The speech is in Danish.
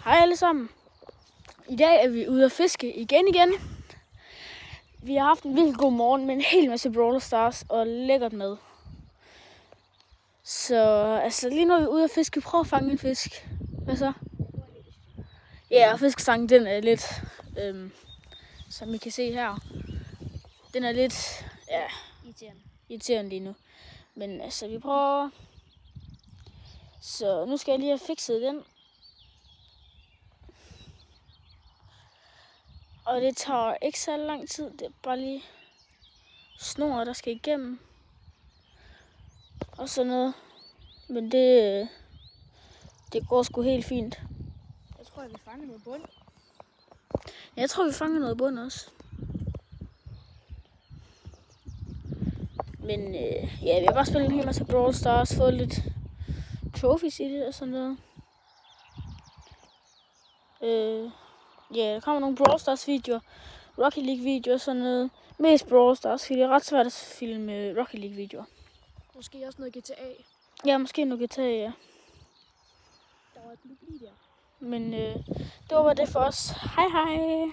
Hej alle sammen. I dag er vi ude at fiske igen. Vi har haft en virkelig god morgen med en hel masse Brawl Stars og lækkert mad. Så lige nu er vi ude at fiske. Vi prøver at fange en fisk. Hvad så? Ja, fiskestangen den er lidt, som I kan se her. Den er lidt, irriterende lige nu. Men altså, vi prøver. Så nu skal jeg lige have fikset den. Og det tager ikke så lang tid. Det er bare lige snor, der skal igennem. Og sådan noget. Men det går sgu helt fint. Jeg tror, vi fanger noget bund. Jeg tror, vi fanger noget bund også. Men ja, vi har bare spillet en hel masse Brawl Stars, fået lidt trophies i det og sådan noget. Ja, der kommer nogle Brawl Stars videoer, Rocket League videoer og sådan noget. Mest Brawl Stars, fordi det er ret svært at filme Rocket League videoer. Måske også noget GTA. Ja, måske noget GTA, ja. Der var et loop lige der. Men det var bare det for os. Hej hej!